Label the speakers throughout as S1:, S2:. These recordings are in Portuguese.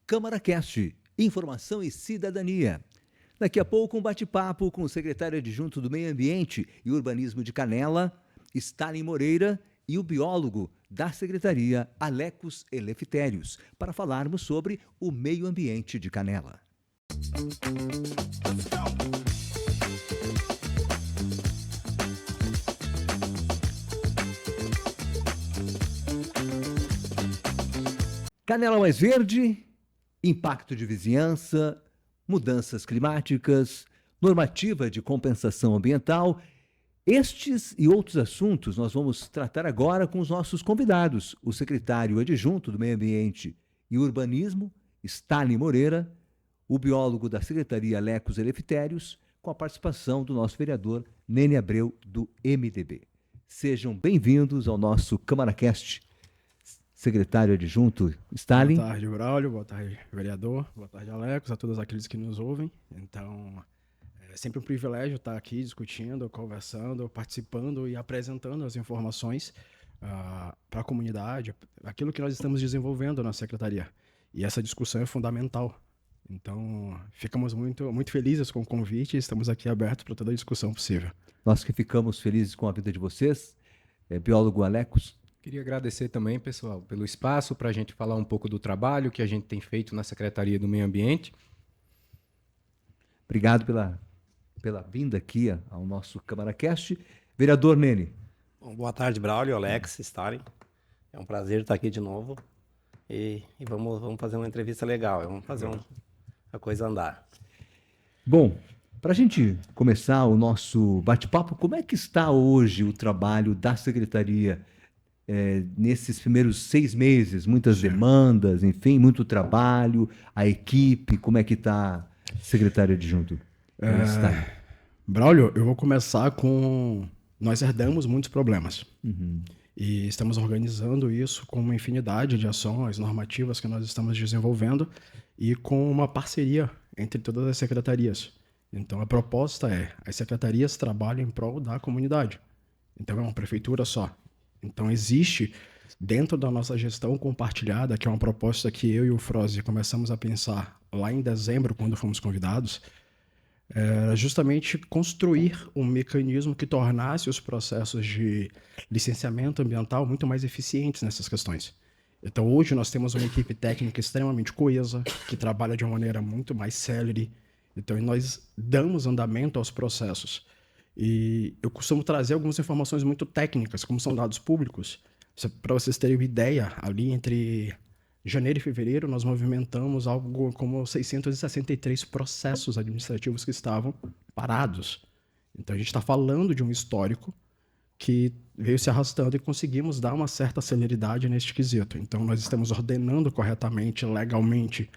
S1: Câmara Cast, Informação e Cidadania. Daqui a pouco um bate-papo com o secretário adjunto do Meio Ambiente e Urbanismo de Canela, Stalin Moreira, e o biólogo da Secretaria, Alecos Eleftherios, para falarmos sobre o meio ambiente de Canela. Canela mais verde, impacto de vizinhança, mudanças climáticas, normativa de compensação ambiental. Estes e outros assuntos nós vamos tratar agora com os nossos convidados, o secretário adjunto do Meio Ambiente e Urbanismo, Stalin Moreira, o biólogo da Secretaria, Alecos Eleftherios, com a participação do nosso vereador Nene Abreu, do MDB. Sejam bem-vindos ao nosso CâmaraCast. Secretário adjunto, Stalin.
S2: Boa tarde, Braulio. Boa tarde, vereador. Boa tarde, Alecos, a todos aqueles que nos ouvem. Então, é sempre um privilégio estar aqui discutindo, conversando, participando e apresentando as informações para a comunidade, aquilo que nós estamos desenvolvendo na Secretaria. E essa discussão é fundamental. Então, ficamos muito felizes com o convite e estamos aqui abertos para toda a discussão possível.
S1: Nós que ficamos felizes com a vida de vocês, biólogo Alecos.
S3: Queria agradecer também, pessoal, pelo espaço para a gente falar um pouco do trabalho que a gente tem feito na Secretaria do Meio Ambiente.
S1: Obrigado pela vinda aqui ao nosso CâmaraCast. Vereador Nene.
S4: Bom, boa tarde, Braulio, Alex, Stalin. É um prazer estar aqui de novo e vamos fazer uma entrevista legal, vamos fazer a coisa andar.
S1: Bom, para a gente começar o nosso bate-papo, como é que está hoje o trabalho da Secretaria nesses primeiros 6 meses? Muitas demandas, enfim, muito trabalho, a equipe, como é que está, secretário adjunto?
S2: Braulio, eu vou começar com... Nós herdamos muitos problemas. E estamos organizando isso com uma infinidade de ações normativas que nós estamos desenvolvendo e com uma parceria entre todas as secretarias. Então, a proposta é: as secretarias trabalham em prol da comunidade. Então, é uma prefeitura só. Então, existe, dentro da nossa gestão compartilhada, que é uma proposta que eu e o Froze começamos a pensar lá em dezembro, quando fomos convidados, justamente construir um mecanismo que tornasse os processos de licenciamento ambiental muito mais eficientes nessas questões. Então, hoje nós temos uma equipe técnica extremamente coesa, que trabalha de uma maneira muito mais célere. Então, nós damos andamento aos processos. E eu costumo trazer algumas informações muito técnicas, como são dados públicos. Para vocês terem uma ideia, ali entre janeiro e fevereiro, nós movimentamos algo como 663 processos administrativos que estavam parados. Então, a gente está falando de um histórico que veio se arrastando e conseguimos dar uma certa celeridade neste quesito. Então, nós estamos ordenando corretamente, legalmente,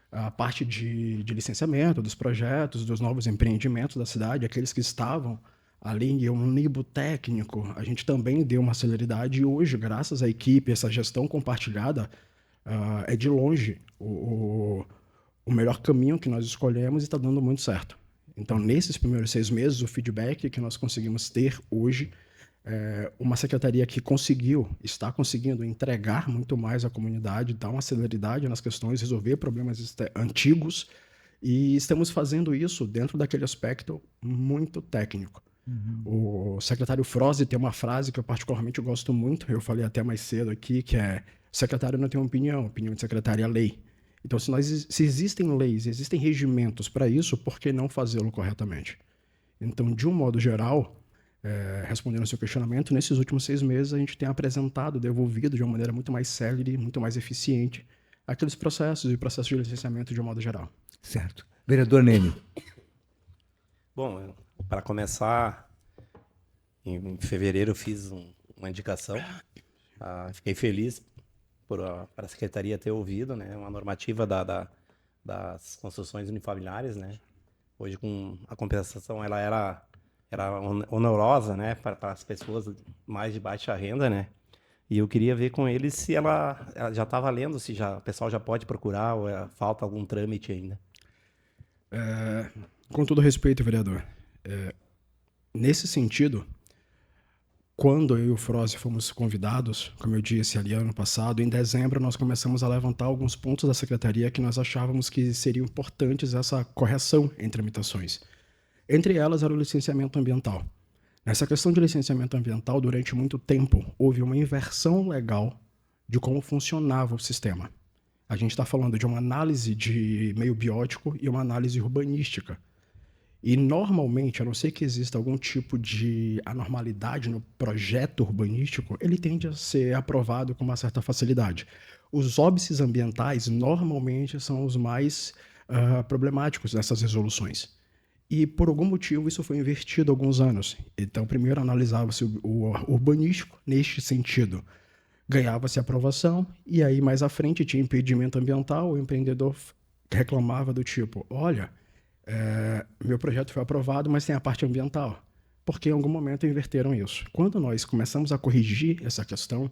S2: a parte de licenciamento dos projetos, dos novos empreendimentos da cidade, aqueles que estavam ali em um limbo técnico. A gente também deu uma celeridade e hoje, graças à equipe, essa gestão compartilhada, é de longe o melhor caminho que nós escolhemos e está dando muito certo. Então, nesses primeiros 6 meses, o feedback que nós conseguimos ter hoje uma secretaria que está conseguindo entregar muito mais à comunidade, dar uma celeridade nas questões, resolver problemas antigos, e estamos fazendo isso dentro daquele aspecto muito técnico. O secretário Froze tem uma frase que eu particularmente gosto muito, eu falei até mais cedo aqui, que é: o secretário não tem opinião de secretário é lei. Então, se existem leis, existem regimentos para isso, por que não fazê-lo corretamente? Então, de um modo geral, respondendo ao seu questionamento, nesses últimos 6 meses a gente tem apresentado, devolvido de uma maneira muito mais célere, muito mais eficiente, aqueles processos e processos de licenciamento de um modo geral.
S1: Certo. Vereador Nene.
S4: Bom, para começar, em fevereiro eu fiz uma indicação. Fiquei feliz para a Secretaria ter ouvido, né, uma normativa das construções unifamiliares, né? Hoje, com a compensação, ela era onerosa, né, para as pessoas mais de baixa renda, né? E eu queria ver com eles se ela já está valendo, se o pessoal já pode procurar ou falta algum trâmite ainda.
S2: Com todo respeito, vereador, nesse sentido, quando eu e o Froze fomos convidados, como eu disse ali ano passado, em dezembro nós começamos a levantar alguns pontos da secretaria que nós achávamos que seriam importantes essa correção em tramitações. Entre elas era o licenciamento ambiental. Nessa questão de licenciamento ambiental, durante muito tempo, houve uma inversão legal de como funcionava o sistema. A gente está falando de uma análise de meio biótico e uma análise urbanística. E, normalmente, a não ser que exista algum tipo de anormalidade no projeto urbanístico, ele tende a ser aprovado com uma certa facilidade. Os óbices ambientais, normalmente, são os mais problemáticos dessas resoluções. E, por algum motivo, isso foi invertido há alguns anos. Então, primeiro analisava-se o urbanístico neste sentido. Ganhava-se aprovação, e aí, mais à frente, tinha impedimento ambiental, o empreendedor reclamava do tipo, olha, meu projeto foi aprovado, mas tem a parte ambiental. Porque em algum momento inverteram isso. Quando nós começamos a corrigir essa questão,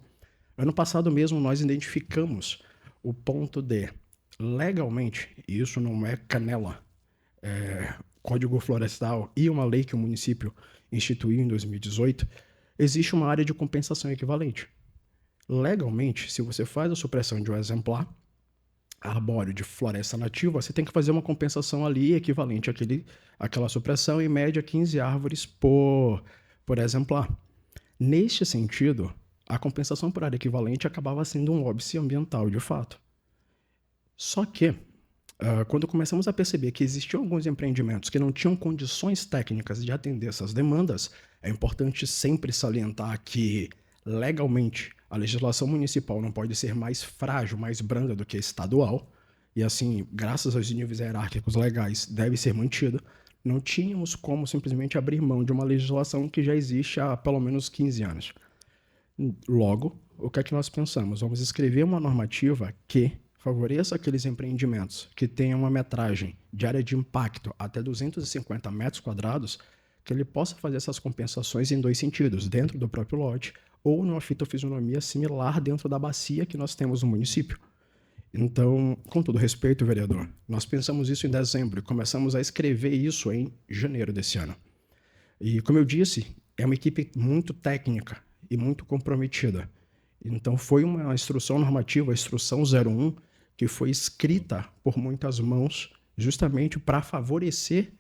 S2: ano passado mesmo nós identificamos o ponto de, legalmente, e isso não é canela, Código Florestal e uma lei que o município instituiu em 2018, existe uma área de compensação equivalente. Legalmente, se você faz a supressão de um exemplar arbóreo de floresta nativa, você tem que fazer uma compensação ali equivalente àquela supressão, em média 15 árvores por exemplar. Neste sentido, a compensação por área equivalente acabava sendo um óbice ambiental, de fato. Só que, quando começamos a perceber que existiam alguns empreendimentos que não tinham condições técnicas de atender essas demandas, é importante sempre salientar que, legalmente, a legislação municipal não pode ser mais frágil, mais branda do que a estadual, e assim, graças aos níveis hierárquicos legais, deve ser mantida. Não tínhamos como simplesmente abrir mão de uma legislação que já existe há pelo menos 15 anos. Logo, o que é que nós pensamos? Vamos escrever uma normativa que favoreça aqueles empreendimentos que tenham uma metragem de área de impacto até 250 metros quadrados, que ele possa fazer essas compensações em dois sentidos, dentro do próprio lote ou numa fitofisionomia similar dentro da bacia que nós temos no município. Então, com todo respeito, vereador, nós pensamos isso em dezembro e começamos a escrever isso em janeiro desse ano. E, como eu disse, é uma equipe muito técnica e muito comprometida. Então, foi uma instrução normativa, a Instrução 01, que foi escrita por muitas mãos justamente para favorecer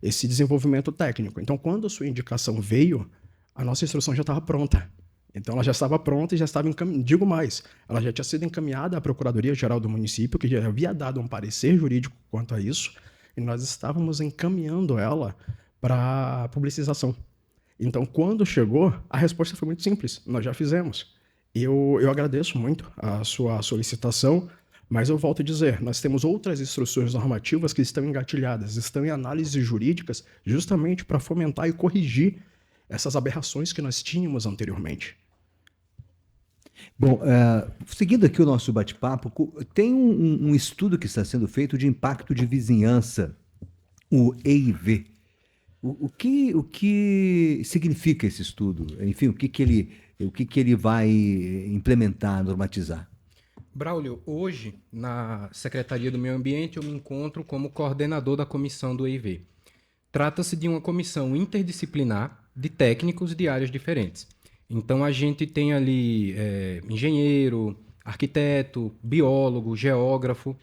S2: esse desenvolvimento técnico. Então, quando a sua indicação veio, a nossa instrução já estava pronta. Então, ela já estava pronta e já estava encaminhada. Digo mais, ela já tinha sido encaminhada à Procuradoria-Geral do município, que já havia dado um parecer jurídico quanto a isso, e nós estávamos encaminhando ela para publicização. Então, quando chegou, a resposta foi muito simples. Nós já fizemos. Eu agradeço muito a sua solicitação, mas eu volto a dizer, nós temos outras instruções normativas que estão engatilhadas, estão em análises jurídicas, justamente para fomentar e corrigir essas aberrações que nós tínhamos anteriormente.
S1: Bom, seguindo aqui o nosso bate-papo, tem um estudo que está sendo feito de impacto de vizinhança, o EIV. O que significa esse estudo? Enfim, o que ele vai implementar, normatizar?
S3: Braulio, hoje, na Secretaria do Meio Ambiente, eu me encontro como coordenador da comissão do EIV. Trata-se de uma comissão interdisciplinar de técnicos de áreas diferentes. Então, a gente tem ali engenheiro, arquiteto, biólogo, geógrafo,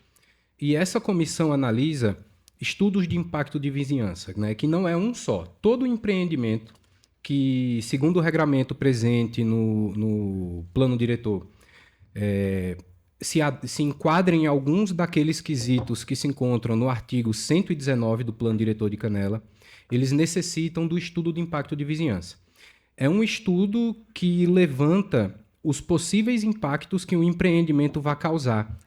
S3: e essa comissão analisa estudos de impacto de vizinhança, né, que não é um só. Todo empreendimento que, segundo o regramento presente no plano diretor, se enquadra em alguns daqueles quesitos que se encontram no artigo 119 do plano diretor de Canela, eles necessitam do estudo de impacto de vizinhança. É um estudo que levanta os possíveis impactos que o empreendimento vai causar,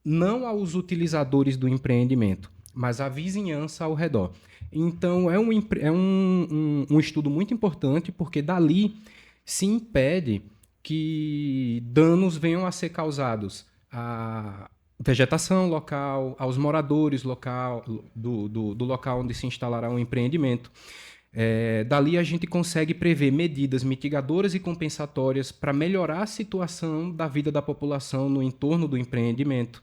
S3: não aos utilizadores do empreendimento, mas à vizinhança ao redor. Então, é um estudo muito importante, porque dali se impede que danos venham a ser causados à vegetação local, aos moradores do local onde se instalará um empreendimento. Dali a gente consegue prever medidas mitigadoras e compensatórias para melhorar a situação da vida da população no entorno do empreendimento.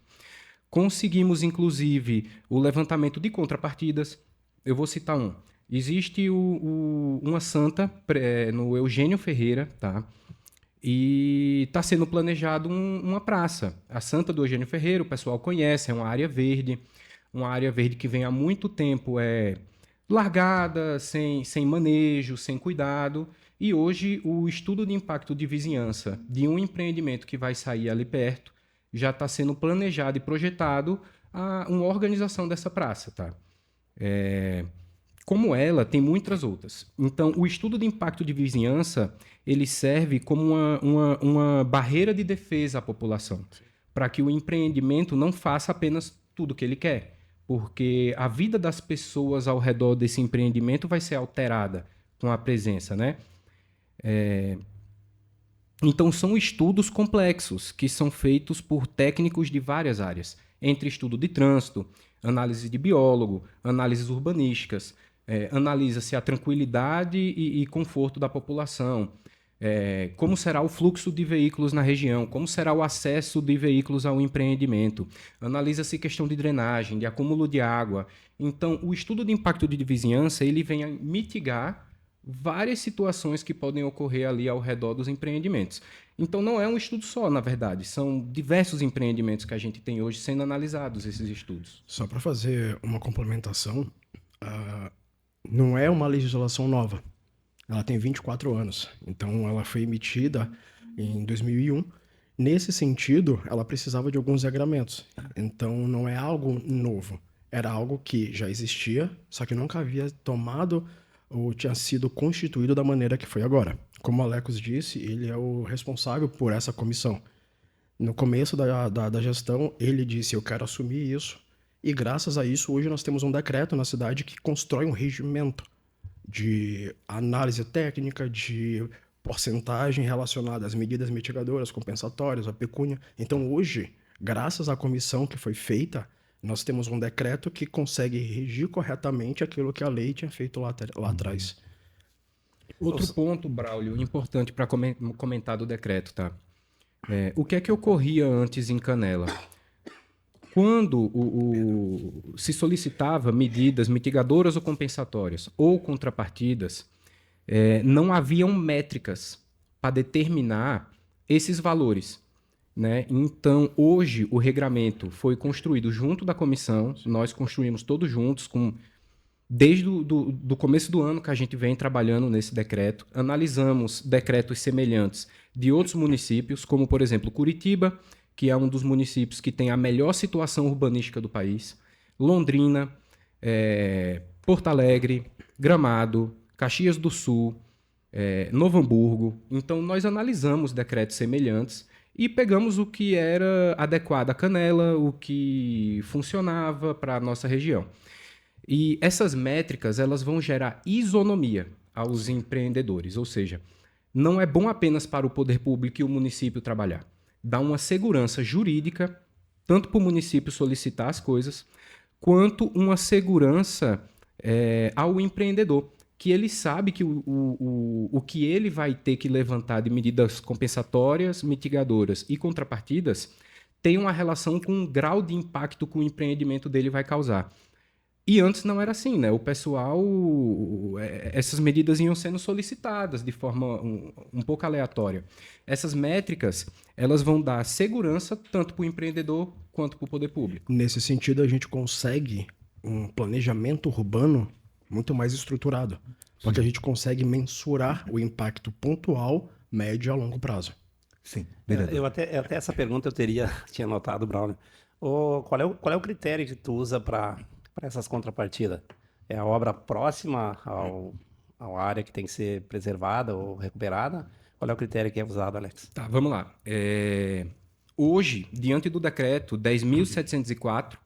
S3: Conseguimos, inclusive, o levantamento de contrapartidas. Eu vou citar um. Existe uma santa no Eugênio Ferreira, tá? E está sendo planejado uma praça. A Santa do Eugênio Ferreira, o pessoal conhece, é uma área verde que vem há muito tempo largada, sem manejo, sem cuidado. E hoje o estudo de impacto de vizinhança de um empreendimento que vai sair ali perto já está sendo planejado e projetado uma organização dessa praça, tá? Como ela, tem muitas outras. Então, o estudo de impacto de vizinhança, ele serve como uma barreira de defesa à população, para que o empreendimento não faça apenas tudo o que ele quer, porque a vida das pessoas ao redor desse empreendimento vai ser alterada com a presença, né? Então, são estudos complexos que são feitos por técnicos de várias áreas, entre estudo de trânsito, análise de biólogo, análises urbanísticas, analisa-se a tranquilidade e conforto da população, como será o fluxo de veículos na região, como será o acesso de veículos ao empreendimento, analisa-se questão de drenagem, de acúmulo de água. Então, o estudo de impacto de vizinhança ele vem a mitigar várias situações que podem ocorrer ali ao redor dos empreendimentos. Então, não é um estudo só, na verdade. São diversos empreendimentos que a gente tem hoje sendo analisados, esses estudos.
S2: Só para fazer uma complementação, não é uma legislação nova. Ela tem 24 anos. Então, ela foi emitida em 2001. Nesse sentido, ela precisava de alguns regramentos. Então, não é algo novo. Era algo que já existia, só que nunca havia tomado ou tinha sido constituído da maneira que foi agora. Como o Alecos disse, ele é o responsável por essa comissão. No começo da gestão, ele disse, eu quero assumir isso. E graças a isso, hoje nós temos um decreto na cidade que constrói um regimento de análise técnica, de porcentagem relacionada às medidas mitigadoras, compensatórias, à pecúnia. Então hoje, graças à comissão que foi feita, nós temos um decreto que consegue regir corretamente aquilo que a lei tinha feito lá atrás.
S3: Outro ponto, Braulio, importante para comentar do decreto, tá? O que é que ocorria antes em Canela? Quando se solicitava medidas mitigadoras ou compensatórias ou contrapartidas, não haviam métricas para determinar esses valores, né? Então, hoje, o regramento foi construído junto da comissão, nós construímos todos juntos, desde do começo do ano que a gente vem trabalhando nesse decreto, analisamos decretos semelhantes de outros municípios, como, por exemplo, Curitiba, que é um dos municípios que tem a melhor situação urbanística do país, Londrina, Porto Alegre, Gramado, Caxias do Sul, Novo Hamburgo. Então, nós analisamos decretos semelhantes e pegamos o que era adequado à Canela, o que funcionava para a nossa região. E essas métricas elas vão gerar isonomia aos empreendedores, ou seja, não é bom apenas para o poder público e o município trabalhar. Dá uma segurança jurídica, tanto para o município solicitar as coisas, quanto uma segurança ao empreendedor, que ele sabe que o que ele vai ter que levantar de medidas compensatórias, mitigadoras e contrapartidas tem uma relação com o grau de impacto que o empreendimento dele vai causar. E antes não era assim, né? O pessoal, essas medidas iam sendo solicitadas de forma um pouco aleatória. Essas métricas, elas vão dar segurança tanto para o empreendedor quanto para o poder público.
S2: Nesse sentido, a gente consegue um planejamento urbano muito mais estruturado, porque a gente consegue mensurar o impacto pontual, médio e a longo prazo.
S1: Sim,
S4: eu até essa pergunta tinha notado, Braulio. Qual é o critério que tu usa para essas contrapartidas? É a obra próxima à área que tem que ser preservada ou recuperada? Qual é o critério que é usado, Alex?
S3: Tá, vamos lá. Hoje, diante do decreto 10.704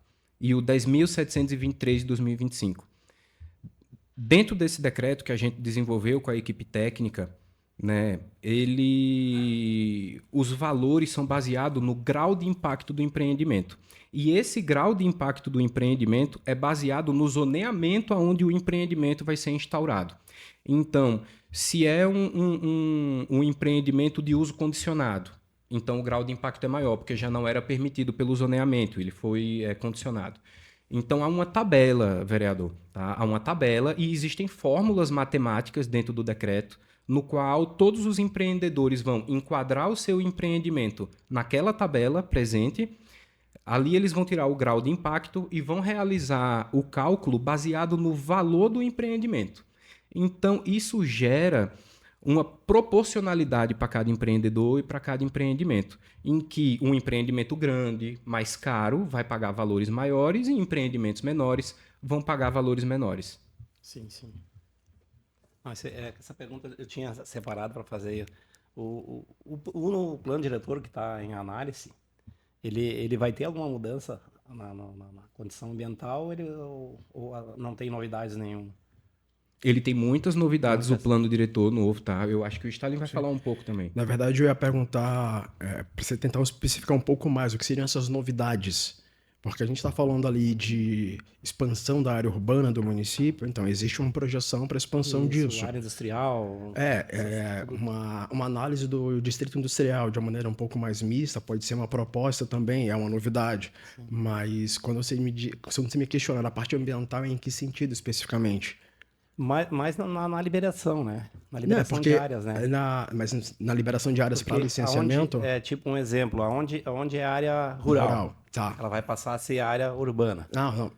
S3: e o 10.723 de 2025, dentro desse decreto que a gente desenvolveu com a equipe técnica, né, os valores são baseados no grau de impacto do empreendimento. E esse grau de impacto do empreendimento é baseado no zoneamento onde o empreendimento vai ser instaurado. Então, se é um empreendimento de uso condicionado, então o grau de impacto é maior, porque já não era permitido pelo zoneamento, ele foi condicionado. Então, há uma tabela, vereador, tá? Há uma tabela e existem fórmulas matemáticas dentro do decreto, no qual todos os empreendedores vão enquadrar o seu empreendimento naquela tabela presente. Ali eles vão tirar o grau de impacto e vão realizar o cálculo baseado no valor do empreendimento. Então, isso gera uma proporcionalidade para cada empreendedor e para cada empreendimento, em que um empreendimento grande, mais caro, vai pagar valores maiores e empreendimentos menores vão pagar valores menores.
S4: Sim, sim. Essa pergunta eu tinha separado para fazer. No plano diretor que está em análise, ele vai ter alguma mudança na condição ambiental ou não tem novidades nenhuma?
S3: Ele tem muitas novidades, o plano diretor novo, tá? Eu acho que o Stalin vai falar um pouco também.
S2: Na verdade, eu ia perguntar, para você tentar especificar um pouco mais o que seriam essas novidades. Porque a gente está falando ali de expansão da área urbana do município, então existe uma projeção para expansão disso.
S4: Área industrial.
S2: Uma análise do distrito industrial de uma maneira um pouco mais mista, pode ser uma proposta também, é uma novidade. Sim. Mas quando você me questiona na parte ambiental, em que sentido especificamente?
S4: Mais na liberação, né? Na liberação de áreas, né?
S2: Mas na liberação de áreas para licenciamento...
S4: tipo um exemplo, onde é área rural.
S2: Tá.
S4: Ela vai passar a ser área urbana.
S2: Não.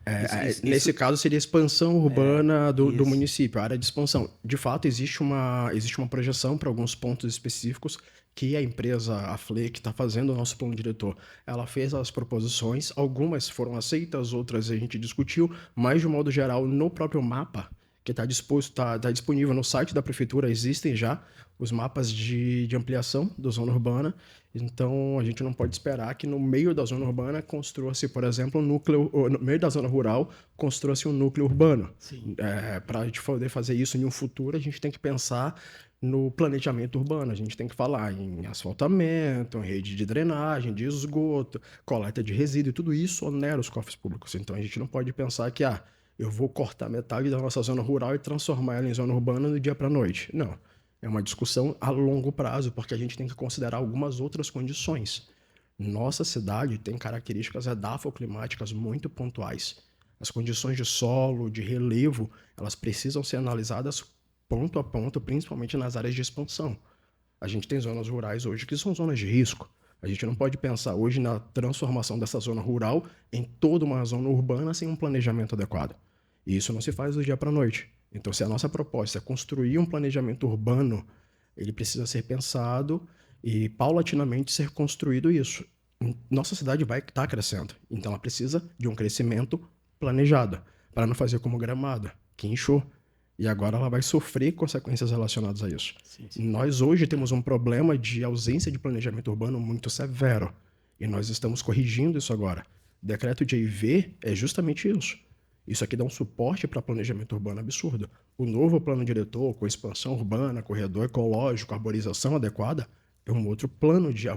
S2: Nesse caso, seria expansão urbana do município, a área de expansão. De fato, existe uma projeção para alguns pontos específicos que a empresa, a FLE, que está fazendo o nosso plano diretor, ela fez as proposições, algumas foram aceitas, outras a gente discutiu, mas, de um modo geral, no próprio mapa, que está disponível no site da prefeitura, existem já os mapas de ampliação da zona urbana. Então, a gente não pode esperar que no meio da zona urbana construa-se, por exemplo, no meio da zona rural, construa-se um núcleo urbano. Para a gente poder fazer isso em um futuro, a gente tem que pensar no planejamento urbano. A gente tem que falar em asfaltamento, em rede de drenagem, de esgoto, coleta de resíduo, e tudo isso onera os cofres públicos. Então, a gente não pode pensar que eu vou cortar metade da nossa zona rural e transformar ela em zona urbana do dia para a noite. Não. É uma discussão a longo prazo, porque a gente tem que considerar algumas outras condições. Nossa cidade tem características edafoclimáticas muito pontuais. As condições de solo, de relevo, elas precisam ser analisadas ponto a ponto, principalmente nas áreas de expansão. A gente tem zonas rurais hoje que são zonas de risco. A gente não pode pensar hoje na transformação dessa zona rural em toda uma zona urbana sem um planejamento adequado. E isso não se faz do dia para a noite. Então, se a nossa proposta é construir um planejamento urbano, ele precisa ser pensado e paulatinamente ser construído isso. Nossa cidade vai estar crescendo, então ela precisa de um crescimento planejado, para não fazer como Gramado, que inchou. E agora ela vai sofrer consequências relacionadas a isso. Sim. Nós hoje temos um problema de ausência de planejamento urbano muito severo. E nós estamos corrigindo isso agora. O decreto de EIV é justamente isso. Isso aqui dá um suporte para planejamento urbano absurdo. O novo plano diretor, com expansão urbana, corredor ecológico, arborização adequada, é um outro plano de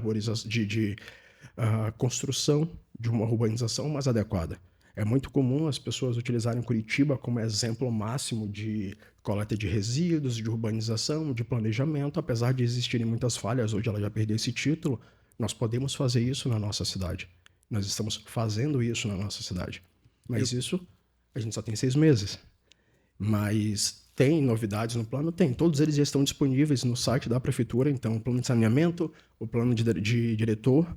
S2: construção de uma urbanização mais adequada. É muito comum as pessoas utilizarem Curitiba como exemplo máximo de coleta de resíduos, de urbanização, de planejamento. Apesar de existirem muitas falhas, hoje ela já perdeu esse título, nós podemos fazer isso na nossa cidade. Nós estamos fazendo isso na nossa cidade. Mas isso, a gente só tem 6 meses. Mas tem novidades no plano? Tem. Todos eles já estão disponíveis no site da prefeitura. Então, o plano de saneamento, o plano de diretor.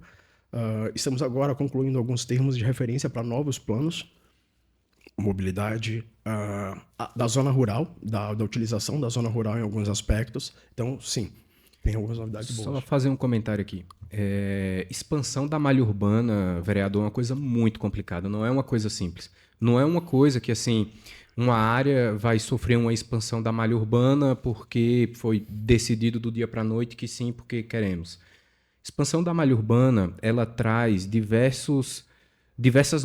S2: Estamos agora concluindo alguns termos de referência para novos planos. Mobilidade da zona rural, da utilização da zona rural em alguns aspectos. Então, sim, tem algumas novidades boas.
S3: Só fazer um comentário aqui. Expansão da malha urbana, vereador, é uma coisa muito complicada. Não é uma coisa simples. Não é uma coisa que, assim, uma área vai sofrer uma expansão da malha urbana porque foi decidido do dia para a noite que sim, porque queremos. Expansão da malha urbana, ela traz diversas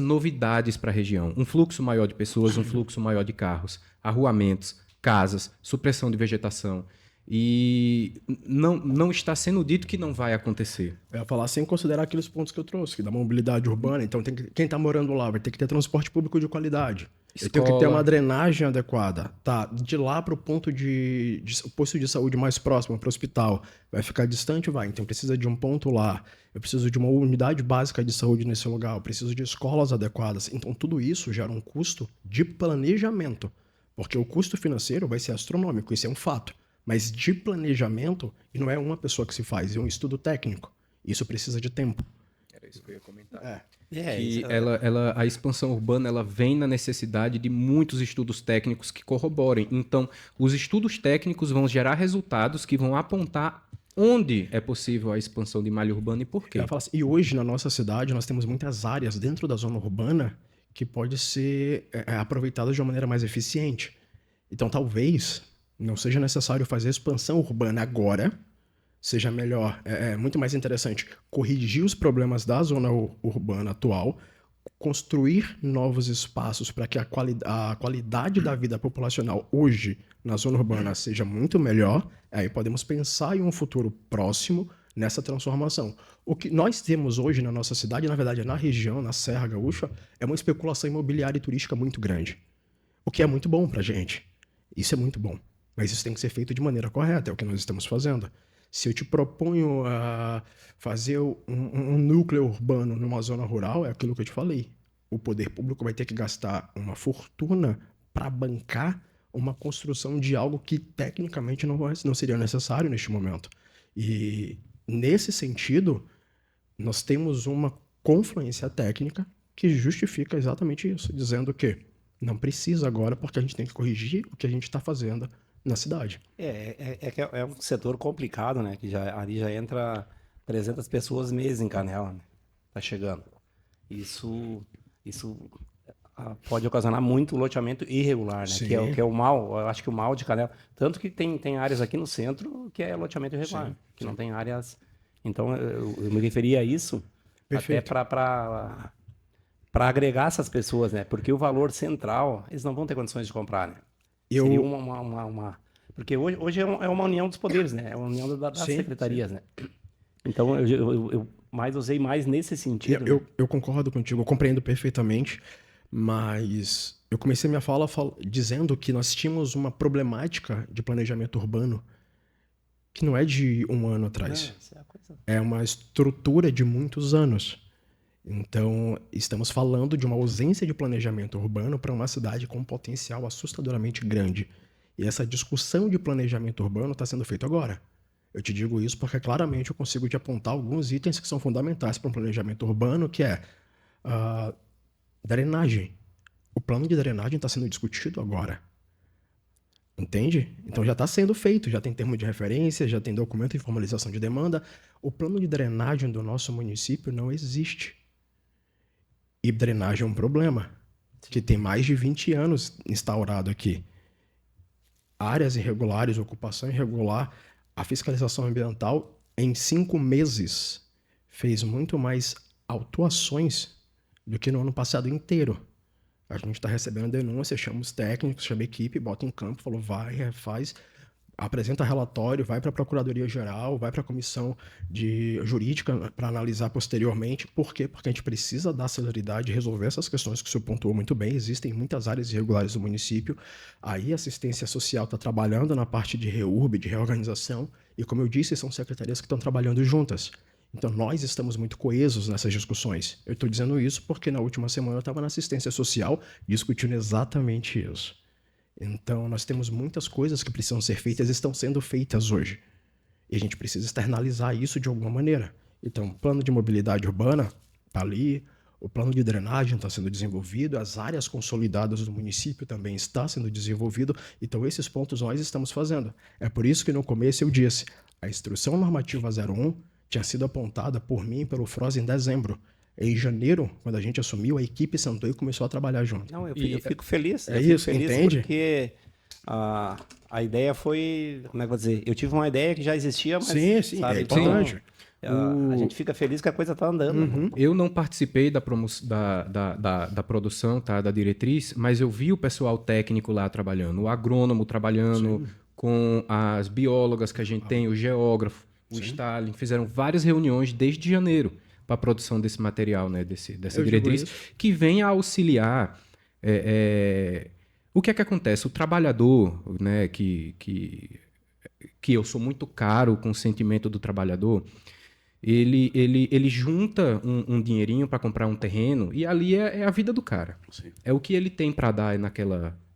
S3: novidades para a região. Um fluxo maior de pessoas, um fluxo maior de carros, arruamentos, casas, supressão de vegetação. E não está sendo dito que não vai acontecer.
S2: Eu ia falar sem considerar aqueles pontos que eu trouxe, que da mobilidade urbana. Então, quem está morando lá vai ter que ter transporte público de qualidade. Eu tenho que ter uma drenagem adequada. Tá, de lá para o ponto o posto de saúde mais próximo, para o hospital, vai ficar distante? Vai. Então, precisa de um ponto lá. Eu preciso de uma unidade básica de saúde nesse lugar. Eu preciso de escolas adequadas. Então, tudo isso gera um custo de planejamento. Porque o custo financeiro vai ser astronômico, isso é um fato. Mas de planejamento, e não é uma pessoa que se faz, é um estudo técnico. Isso precisa de tempo.
S3: Era isso que eu ia comentar.
S4: isso.
S3: A expansão urbana ela vem na necessidade de muitos estudos técnicos que corroborem. Então, os estudos técnicos vão gerar resultados que vão apontar onde é possível a expansão de malha urbana e por quê.
S2: Assim, e hoje, na nossa cidade, nós temos muitas áreas dentro da zona urbana que pode ser aproveitadas de uma maneira mais eficiente. Então, talvez não seja necessário fazer expansão urbana agora, seja melhor, muito mais interessante corrigir os problemas da zona urbana atual, construir novos espaços para que a qualidade da vida populacional hoje na zona urbana seja muito melhor. Aí podemos pensar em um futuro próximo nessa transformação. O que nós temos hoje na nossa cidade, na verdade, na região, na Serra Gaúcha, é uma especulação imobiliária e turística muito grande. O que é muito bom para a gente. Isso é muito bom. Mas isso tem que ser feito de maneira correta, é o que nós estamos fazendo. Se eu te proponho fazer um núcleo urbano numa zona rural, é aquilo que eu te falei. O poder público vai ter que gastar uma fortuna para bancar uma construção de algo que tecnicamente não seria necessário neste momento. E nesse sentido, nós temos uma confluência técnica que justifica exatamente isso, dizendo que não precisa agora porque a gente tem que corrigir o que a gente está fazendo na cidade.
S4: É um setor complicado, né? Que ali já entra 300 pessoas mês em Canela, né? Tá chegando. Isso pode ocasionar muito loteamento irregular, né? Que é o mal, eu acho que o mal de Canela. Tanto que tem áreas aqui no centro que é loteamento irregular, que não tem áreas. Então, eu me referi a isso. Perfeito. Até para agregar essas pessoas, né? Porque o valor central, eles não vão ter condições de comprar, né? Seria porque hoje é uma união dos poderes, né? É uma união das secretarias, né? Então, eu usei mais nesse sentido.
S2: Eu concordo contigo, eu compreendo perfeitamente, mas eu comecei minha fala dizendo que nós tínhamos uma problemática de planejamento urbano que não é de um ano atrás. É uma estrutura de muitos anos. Então, estamos falando de uma ausência de planejamento urbano para uma cidade com um potencial assustadoramente grande. E essa discussão de planejamento urbano está sendo feita agora. Eu te digo isso porque claramente eu consigo te apontar alguns itens que são fundamentais para um planejamento urbano, que é drenagem. O plano de drenagem está sendo discutido agora. Entende? Então já está sendo feito, já tem termo de referência, já tem documento de formalização de demanda. O plano de drenagem do nosso município não existe. E drenagem é um problema, que tem mais de 20 anos instaurado aqui. Áreas irregulares, ocupação irregular, a fiscalização ambiental, em 5 meses, fez muito mais autuações do que no ano passado inteiro. A gente está recebendo denúncia, chama os técnicos, chama a equipe, bota em campo, falou, vai, faz, apresenta relatório, vai para a Procuradoria-Geral, vai para a Comissão Jurídica para analisar posteriormente. Por quê? Porque a gente precisa dar celeridade e resolver essas questões que o senhor pontuou muito bem. Existem muitas áreas irregulares do município. Aí a assistência social está trabalhando na parte de reurb, de reorganização. E como eu disse, são secretarias que estão trabalhando juntas. Então, nós estamos muito coesos nessas discussões. Eu estou dizendo isso porque na última semana eu estava na assistência social discutindo exatamente isso. Então, nós temos muitas coisas que precisam ser feitas e estão sendo feitas hoje. E a gente precisa externalizar isso de alguma maneira. Então, o plano de mobilidade urbana está ali, o plano de drenagem está sendo desenvolvido, as áreas consolidadas do município também está sendo desenvolvido. Então, esses pontos nós estamos fazendo. É por isso que no começo eu disse, a Instrução Normativa 01 tinha sido apontada por mim e pelo FROS em dezembro. Em janeiro, quando a gente assumiu, a equipe sentou e começou a trabalhar junto.
S4: Não, eu fico feliz.
S2: Entende?
S4: Porque a ideia foi, como é que eu vou dizer? Eu tive uma ideia que já existia, mas...
S2: Sim,
S4: sabe,
S2: é importante.
S4: A gente fica feliz que a coisa está andando.
S2: Uhum.
S3: Eu não participei da produção, tá, da diretriz, mas eu vi o pessoal técnico lá trabalhando, o agrônomo trabalhando, com as biólogas que a gente tem, o geógrafo, o Stalin, fizeram várias reuniões desde janeiro para a produção desse material, né, dessa diretriz, que vem a auxiliar. O que é que acontece? O trabalhador, né, que eu sou muito caro com o sentimento do trabalhador, ele junta um dinheirinho para comprar um terreno e ali é a vida do cara.
S2: Sim.
S3: É o que ele tem para dar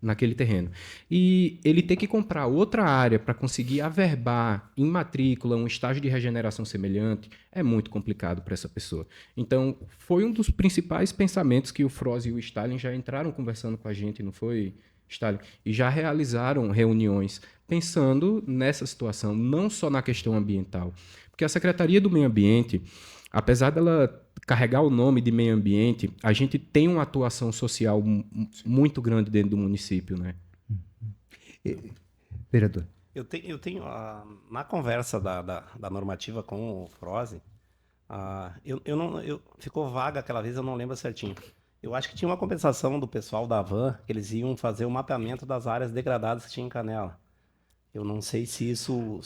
S3: naquele terreno. E ele ter que comprar outra área para conseguir averbar em matrícula um estágio de regeneração semelhante é muito complicado para essa pessoa. Então, foi um dos principais pensamentos que o Froese e o Stalin já entraram conversando com a gente, não foi, Stalin? E já realizaram reuniões pensando nessa situação, não só na questão ambiental. Porque a Secretaria do Meio Ambiente, apesar dela carregar o nome de meio ambiente, a gente tem uma atuação social muito grande dentro do município, né?
S1: Vereador.
S4: Eu tenho na conversa da normativa com o Froese, ficou vaga aquela vez, eu não lembro certinho. Eu acho que tinha uma compensação do pessoal da Van, que eles iam fazer o mapeamento das áreas degradadas que tinha em Canela. Eu não sei se isso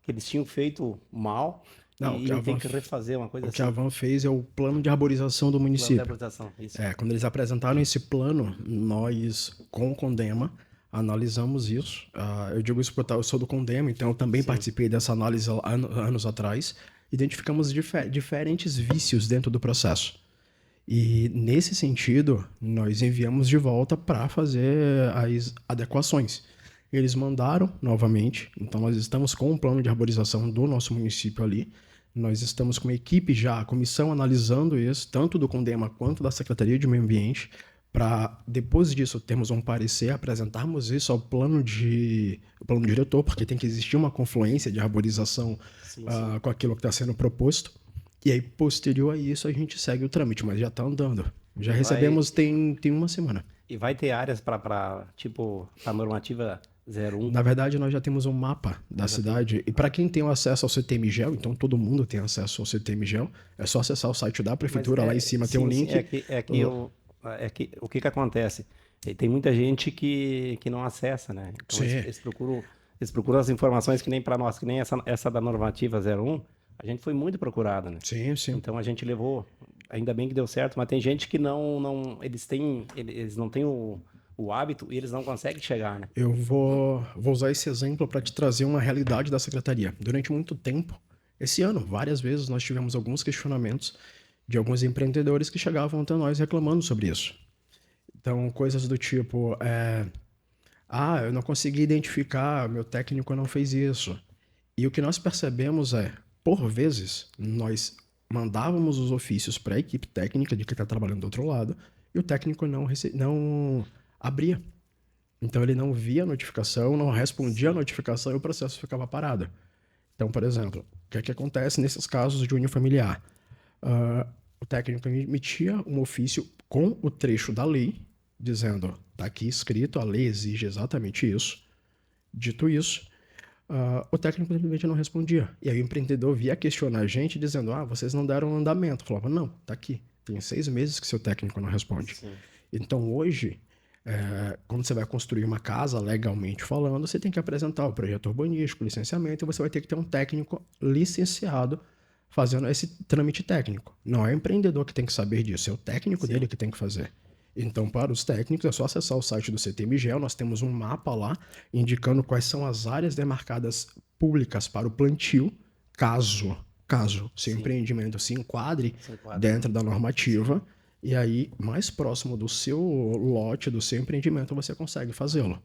S4: que eles tinham feito mal.
S2: Não,
S4: e tem que refazer uma coisa
S2: assim. O que
S4: a
S2: Van fez é o plano de arborização do município.
S4: Plano de arborização, isso.
S2: Quando eles apresentaram esse plano, nós, com o Condema, analisamos isso. Eu digo isso porque eu sou do Condema, então eu também participei dessa análise anos atrás. Identificamos diferentes vícios dentro do processo. E, nesse sentido, nós enviamos de volta para fazer as adequações. Eles mandaram novamente, então nós estamos com um plano de arborização do nosso município ali. Nós estamos com uma equipe já, a comissão analisando isso, tanto do Condema quanto da Secretaria de Meio Ambiente, para depois disso termos um parecer, apresentarmos isso ao plano diretor, porque tem que existir uma confluência de arborização com aquilo que está sendo proposto. E aí, posterior a isso, a gente segue o trâmite, mas já está andando. Já recebemos tem uma semana.
S4: E vai ter áreas para tipo, a normativa 01?
S2: Na verdade, nós já temos um mapa da cidade. E para quem tem o acesso ao CTMGEL, então todo mundo tem acesso ao CTMGEL, é só acessar o site da prefeitura, lá em cima tem um link.
S4: O que acontece? Tem muita gente que não acessa, né? Então eles procuram as informações que nem para nós, que nem essa da normativa 01, a gente foi muito procurada, né?
S2: Sim.
S4: Então a gente levou, ainda bem que deu certo, mas tem gente que eles não têm o hábito e eles não conseguem chegar, né?
S2: Eu vou usar esse exemplo para te trazer uma realidade da secretaria. Durante muito tempo, esse ano, várias vezes, nós tivemos alguns questionamentos de alguns empreendedores que chegavam até nós reclamando sobre isso. Então, coisas do tipo, eu não consegui identificar, meu técnico não fez isso. E o que nós percebemos por vezes, nós mandávamos os ofícios para a equipe técnica de quem está trabalhando do outro lado e o técnico não abria. Então, ele não via a notificação, não respondia a notificação e o processo ficava parado. Então, por exemplo, o que é que acontece nesses casos de união familiar? O técnico emitia um ofício com o trecho da lei, dizendo, está aqui escrito, a lei exige exatamente isso. Dito isso, o técnico simplesmente não respondia. E aí o empreendedor via questionar a gente, dizendo, vocês não deram andamento. Eu falava, não, tá aqui. Tem 6 meses que seu técnico não responde. Sim. Então, hoje, quando você vai construir uma casa, legalmente falando, você tem que apresentar o projeto urbanístico, licenciamento, e você vai ter que ter um técnico licenciado fazendo esse trâmite técnico. Não é o empreendedor que tem que saber disso, é o técnico dele que tem que fazer. Então, para os técnicos, é só acessar o site do CTMGEL, nós temos um mapa lá, indicando quais são as áreas demarcadas públicas para o plantio, caso seu empreendimento se enquadre dentro da normativa, e aí, mais próximo do seu lote, do seu empreendimento, você consegue fazê-lo.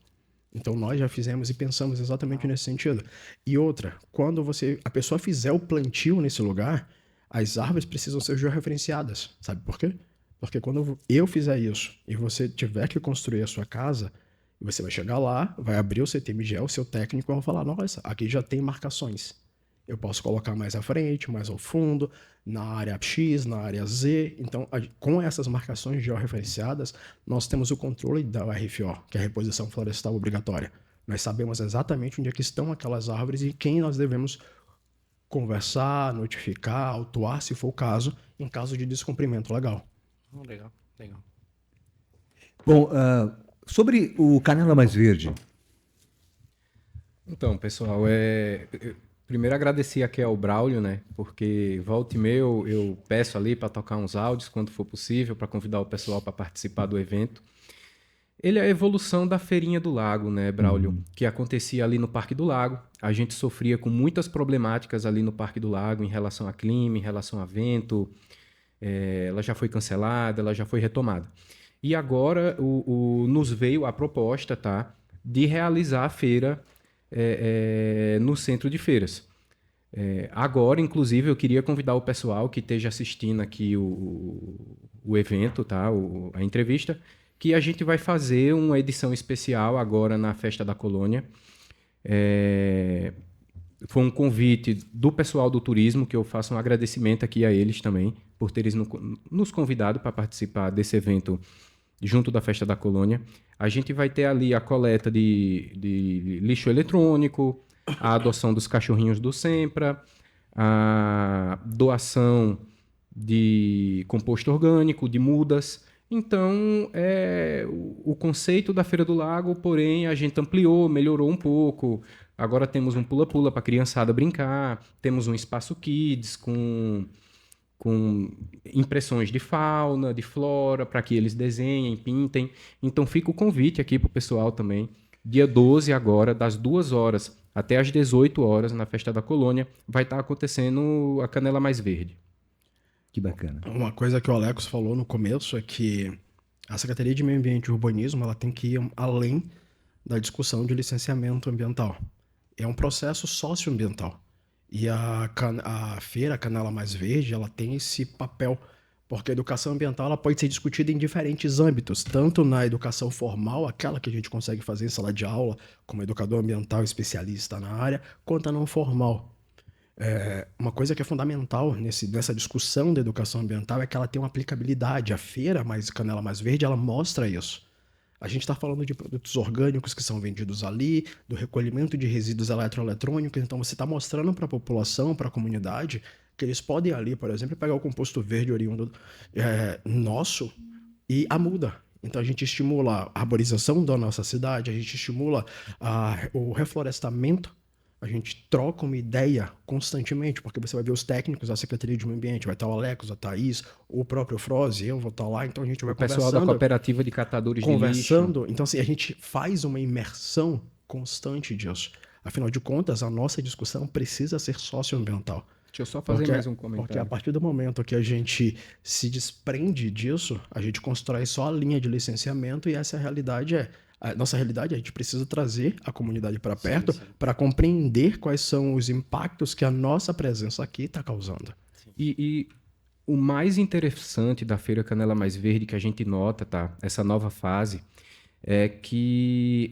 S2: Então, nós já fizemos e pensamos exatamente nesse sentido. E outra, quando a pessoa fizer o plantio nesse lugar, as árvores precisam ser georreferenciadas. Sabe por quê? Porque quando eu fizer isso e você tiver que construir a sua casa, você vai chegar lá, vai abrir o CTMGEL, o seu técnico vai falar, nossa, aqui já tem marcações. Eu posso colocar mais à frente, mais ao fundo, na área X, na área Z. Então, com essas marcações georreferenciadas, nós temos o controle da RFO, que é a reposição florestal obrigatória. Nós sabemos exatamente onde é que estão aquelas árvores e quem nós devemos conversar, notificar, autuar, se for o caso, em caso de descumprimento legal.
S4: Legal.
S1: Bom, sobre o Canela Mais Verde.
S3: Então, pessoal, primeiro agradecer aqui ao Braulio, né? Porque volta e meia eu peço ali para tocar uns áudios quando for possível, para convidar o pessoal para participar do evento. Ele é a evolução da Feirinha do Lago, né, Braulio? Que acontecia ali no Parque do Lago. A gente sofria com muitas problemáticas ali no Parque do Lago em relação a clima, em relação a vento. Ela já foi cancelada, ela já foi retomada. E agora nos veio a proposta, tá, de realizar a feira no centro de feiras. Agora, inclusive, eu queria convidar o pessoal que esteja assistindo aqui o evento, tá, a entrevista, que a gente vai fazer uma edição especial agora na Festa da Colônia. Foi um convite do pessoal do turismo, que eu faço um agradecimento aqui a eles também, por terem nos convidado para participar desse evento junto da Festa da Colônia. A gente vai ter ali a coleta de lixo eletrônico, a adoção dos cachorrinhos do Sempra, a doação de composto orgânico, de mudas. Então, o conceito da Feira do Lago, porém, a gente ampliou, melhorou um pouco. Agora temos um pula-pula para a criançada brincar, temos um espaço kids com impressões de fauna, de flora, para que eles desenhem, pintem. Então fica o convite aqui para o pessoal também. Dia 12 agora, das 2 horas até as 18 horas, na Festa da Colônia, vai estar acontecendo a Canela Mais Verde.
S1: Que bacana.
S2: Uma coisa que o Alex falou no começo é que a Secretaria de Meio Ambiente e Urbanismo ela tem que ir além da discussão de licenciamento ambiental. É um processo socioambiental. E a feira, a Canela Mais Verde, ela tem esse papel, porque a educação ambiental ela pode ser discutida em diferentes âmbitos, tanto na educação formal, aquela que a gente consegue fazer em sala de aula, como educador ambiental especialista na área, quanto a não formal. Uma coisa que é fundamental nessa discussão da educação ambiental é que ela tem uma aplicabilidade. A feira Canela Mais Verde, ela mostra isso. A gente está falando de produtos orgânicos que são vendidos ali, do recolhimento de resíduos eletroeletrônicos. Então, você está mostrando para a população, para a comunidade, que eles podem ali, por exemplo, pegar o composto verde oriundo nosso e a muda. Então, a gente estimula a arborização da nossa cidade, a gente estimula o reflorestamento. A gente troca uma ideia constantemente, porque você vai ver os técnicos da Secretaria de Meio Ambiente, vai estar o Alex, a Thaís, o próprio Froze, eu vou estar lá, então a gente vai conversando. O pessoal
S3: da Cooperativa de Catadores de Lixo.
S2: Então, assim, a gente faz uma imersão constante disso. Afinal de contas, a nossa discussão precisa ser socioambiental.
S3: Deixa eu só fazer mais um comentário.
S2: Porque a partir do momento que a gente se desprende disso, a gente constrói só a linha de licenciamento e essa realidade a nossa realidade, a gente precisa trazer a comunidade para perto para compreender quais são os impactos que a nossa presença aqui está causando.
S3: E o mais interessante da Feira Canela Mais Verde que a gente nota, tá? Essa nova fase, é que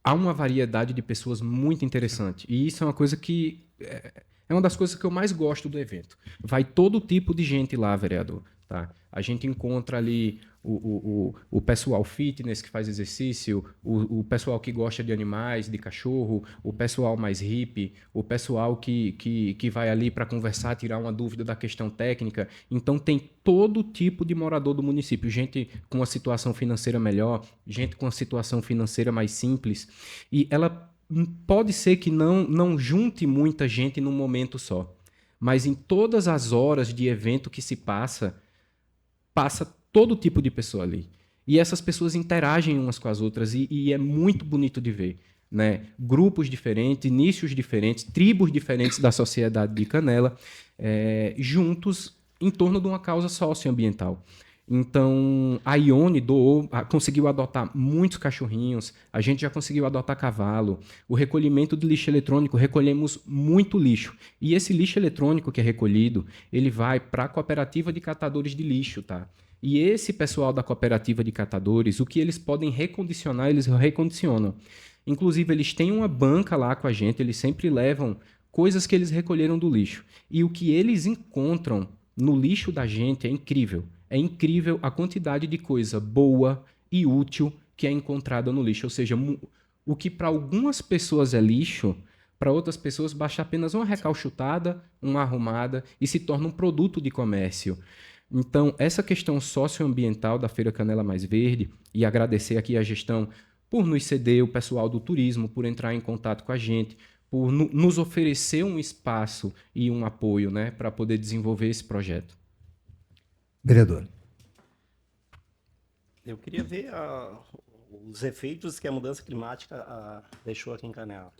S3: há uma variedade de pessoas muito interessante. E isso é uma coisa que é uma das coisas que eu mais gosto do evento. Vai todo tipo de gente lá, vereador. Tá? A gente encontra ali o pessoal fitness que faz exercício, o pessoal que gosta de animais, de cachorro, o pessoal mais hippie, o pessoal que vai ali para conversar, tirar uma dúvida da questão técnica. Então tem todo tipo de morador do município, gente com uma situação financeira melhor, gente com uma situação financeira mais simples. E ela pode ser que não junte muita gente num momento só, mas em todas as horas de evento que se passa todo tipo de pessoa ali. E essas pessoas interagem umas com as outras e é muito bonito de ver. Né? Grupos diferentes, nichos diferentes, tribos diferentes da sociedade de Canela, juntos em torno de uma causa socioambiental. Então, a Ione conseguiu adotar muitos cachorrinhos, a gente já conseguiu adotar cavalo. O recolhimento de lixo eletrônico, recolhemos muito lixo. E esse lixo eletrônico que é recolhido, ele vai para a cooperativa de catadores de lixo, tá? E esse pessoal da cooperativa de catadores, o que eles podem recondicionar, eles recondicionam. Inclusive, eles têm uma banca lá com a gente, eles sempre levam coisas que eles recolheram do lixo. E o que eles encontram no lixo da gente é incrível. É incrível a quantidade de coisa boa e útil que é encontrada no lixo. Ou seja, o que para algumas pessoas é lixo, para outras pessoas basta apenas uma recalchutada, uma arrumada e se torna um produto de comércio. Então, essa questão socioambiental da Feira Canela Mais Verde, e agradecer aqui a gestão por nos ceder o pessoal do turismo, por entrar em contato com a gente, por nos oferecer um espaço e um apoio, né, para poder desenvolver esse projeto.
S1: Vereador.
S4: Eu queria ver os efeitos que a mudança climática deixou aqui em Canela.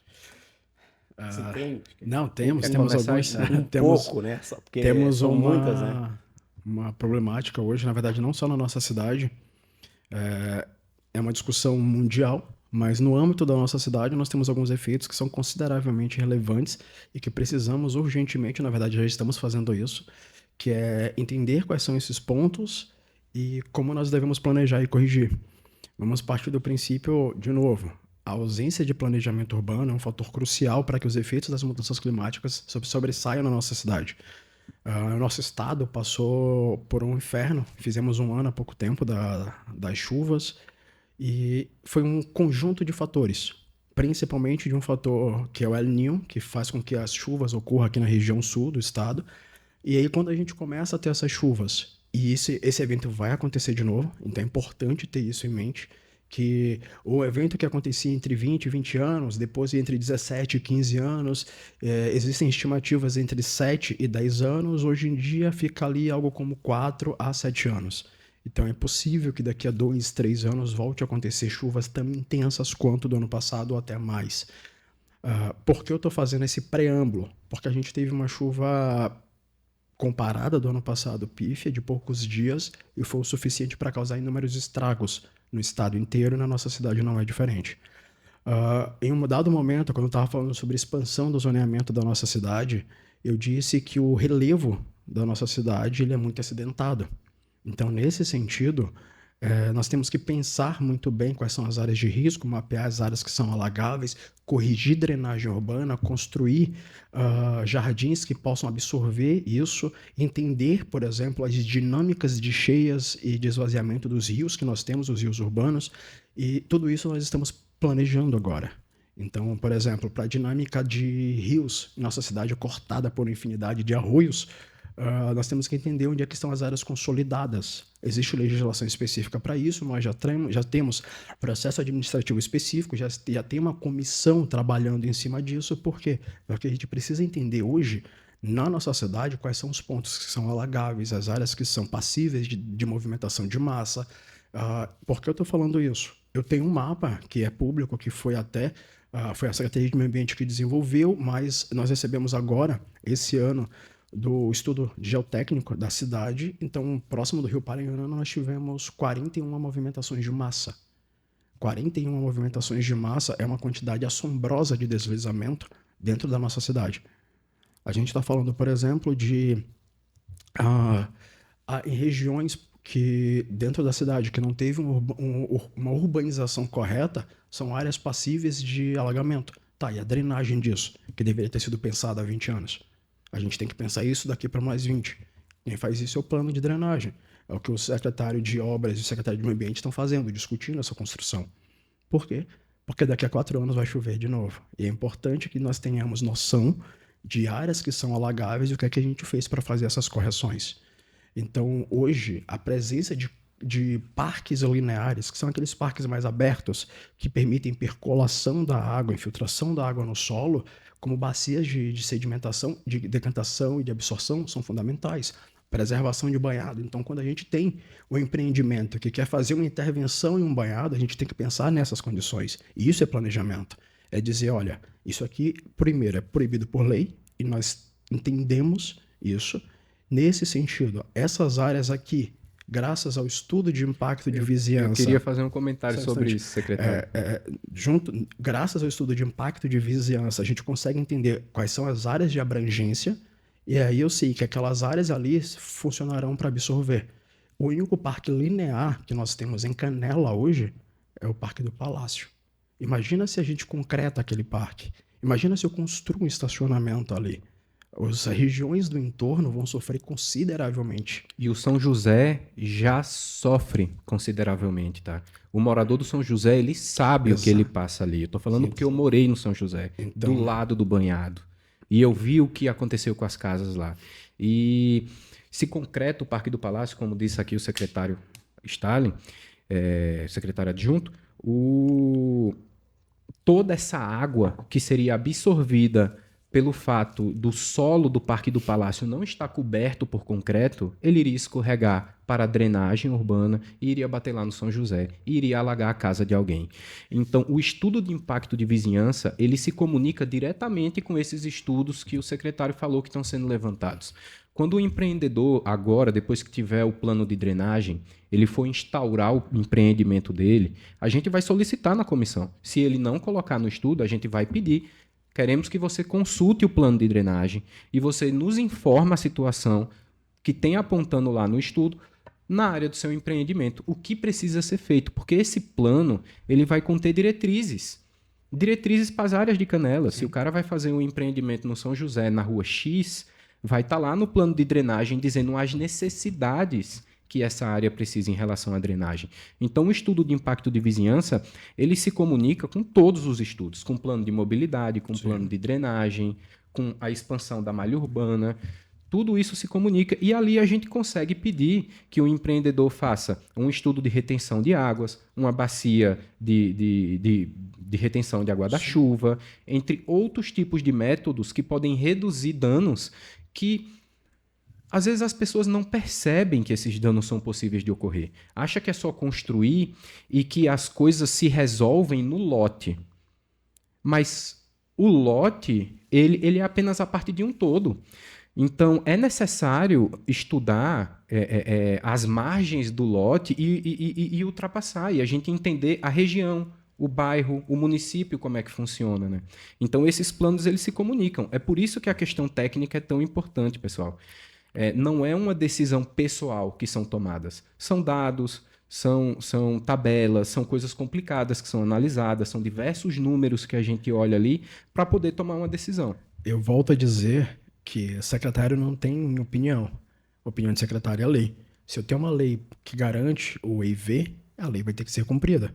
S4: Se tem,
S2: Não, temos
S3: começar
S2: alguns.
S4: pouco, né? Só porque
S2: Temos
S4: são muitas, né?
S2: uma problemática hoje, na verdade, não só na nossa cidade, é uma discussão mundial, mas no âmbito da nossa cidade nós temos alguns efeitos que são consideravelmente relevantes e que precisamos urgentemente, na verdade já estamos fazendo isso, que é entender quais são esses pontos e como nós devemos planejar e corrigir. Vamos partir do princípio, de novo, a ausência de planejamento urbano é um fator crucial para que os efeitos das mudanças climáticas sobressaiam na nossa cidade. O nosso estado passou por um inferno, fizemos um ano há pouco tempo das chuvas, e foi um conjunto de fatores, principalmente de um fator que é o El Niño, que faz com que as chuvas ocorram aqui na região sul do estado. E aí quando a gente começa a ter essas chuvas, e esse evento vai acontecer de novo, então é importante ter isso em mente, que o evento que acontecia entre 20 e 20 anos, depois entre 17 e 15 anos, existem estimativas entre 7 e 10 anos, hoje em dia fica ali algo como 4 a 7 anos. Então é possível que daqui a 2, 3 anos volte a acontecer chuvas tão intensas quanto do ano passado ou até mais. Por que eu estou fazendo esse preâmbulo? Porque a gente teve uma chuva comparada do ano passado, pífia, de poucos dias, e foi o suficiente para causar inúmeros estragos no estado inteiro, e na nossa cidade não é diferente. Em um dado momento, quando eu estava falando sobre a expansão do zoneamento da nossa cidade, eu disse que o relevo da nossa cidade ele é muito acidentado. Então, nesse sentido, nós temos que pensar muito bem quais são as áreas de risco, mapear as áreas que são alagáveis, corrigir drenagem urbana, construir jardins que possam absorver isso, entender, por exemplo, as dinâmicas de cheias e de esvaziamento dos rios que nós temos, os rios urbanos, e tudo isso nós estamos planejando agora. Então, por exemplo, para a dinâmica de rios, nossa cidade é cortada por uma infinidade de arroios, nós temos que entender onde é que estão as áreas consolidadas. Existe legislação específica para isso, nós já temos processo administrativo específico, já tem uma comissão trabalhando em cima disso, por quê? Porque a gente precisa entender hoje, na nossa cidade, quais são os pontos que são alagáveis, as áreas que são passíveis de movimentação de massa. Por que eu estou falando isso? Eu tenho um mapa que é público, que foi a Secretaria de Meio Ambiente que desenvolveu, mas nós recebemos agora, esse ano, do estudo geotécnico da cidade. Então, próximo do Rio Paranhana, nós tivemos 41 movimentações de massa. 41 movimentações de massa é uma quantidade assombrosa de deslizamento dentro da nossa cidade. A gente está falando, por exemplo, de em regiões que dentro da cidade que não teve uma urbanização correta, são áreas passíveis de alagamento. Tá, e a drenagem disso, que deveria ter sido pensada há 20 anos? A gente tem que pensar isso daqui para mais 20. Quem faz isso é o plano de drenagem. É o que o secretário de Obras e o secretário de Meio Ambiente estão fazendo, discutindo essa construção. Por quê? Porque daqui a 4 anos vai chover de novo. E é importante que nós tenhamos noção de áreas que são alagáveis e o que é que a gente fez para fazer essas correções. Então, hoje, a presença de parques lineares, que são aqueles parques mais abertos, que permitem percolação da água, infiltração da água no solo, como bacias de sedimentação, de decantação e de absorção, são fundamentais. Preservação de banhado. Então, quando a gente tem um empreendimento que quer fazer uma intervenção em um banhado, a gente tem que pensar nessas condições. E isso é planejamento. É dizer, olha, isso aqui, primeiro, é proibido por lei, e nós entendemos isso. Nesse sentido, essas áreas aqui, graças ao estudo de impacto de vizinhança...
S3: Eu queria fazer um comentário sobre isso, secretário.
S2: Graças ao estudo de impacto de vizinhança, a gente consegue entender quais são as áreas de abrangência, e aí eu sei que aquelas áreas ali funcionarão para absorver. O único parque linear que nós temos em Canela hoje é o Parque do Palácio. Imagina se a gente concreta aquele parque. Imagina se eu construo um estacionamento ali. As regiões do entorno vão sofrer consideravelmente.
S3: E o São José já sofre consideravelmente, tá? O morador do São José, ele sabe o que ele passa ali. Eu tô falando porque eu morei no São José, do lado do banhado. E eu vi o que aconteceu com as casas lá. E se concreta o Parque do Palácio, como disse aqui o secretário Stalin, secretário adjunto, toda essa água que seria absorvida pelo fato do solo do Parque do Palácio não estar coberto por concreto, ele iria escorregar para a drenagem urbana e iria bater lá no São José e iria alagar a casa de alguém. Então, o estudo de impacto de vizinhança, ele se comunica diretamente com esses estudos que o secretário falou que estão sendo levantados. Quando o empreendedor, agora, depois que tiver o plano de drenagem, ele for instaurar o empreendimento dele, a gente vai solicitar na comissão. Se ele não colocar no estudo, a gente vai pedir. Queremos que você consulte o plano de drenagem e você nos informe a situação que tem apontando lá no estudo na área do seu empreendimento, o que precisa ser feito, porque esse plano ele vai conter diretrizes para as áreas de Canela. Se o cara vai fazer um empreendimento no São José, na rua X, vai estar lá no plano de drenagem dizendo as necessidades que essa área precisa em relação à drenagem. Então, o estudo de impacto de vizinhança, ele se comunica com todos os estudos, com o plano de mobilidade, com o plano de drenagem, com a expansão da malha urbana. Tudo isso se comunica e ali a gente consegue pedir que o empreendedor faça um estudo de retenção de águas, uma bacia de retenção de água da chuva, entre outros tipos de métodos que podem reduzir danos que às vezes as pessoas não percebem que esses danos são possíveis de ocorrer. Acha que é só construir e que as coisas se resolvem no lote. Mas o lote, ele é apenas a parte de um todo. Então, é necessário estudar as margens do lote e ultrapassar, e a gente entender a região, o bairro, o município, como é que funciona, né? Então, esses planos eles se comunicam. É por isso que a questão técnica é tão importante, pessoal. Não é uma decisão pessoal que são tomadas. São dados, são tabelas, são coisas complicadas que são analisadas, são diversos números que a gente olha ali para poder tomar uma decisão.
S2: Eu volto a dizer que secretário não tem opinião. A opinião de secretário é a lei. Se eu tenho uma lei que garante o EIV, a lei vai ter que ser cumprida.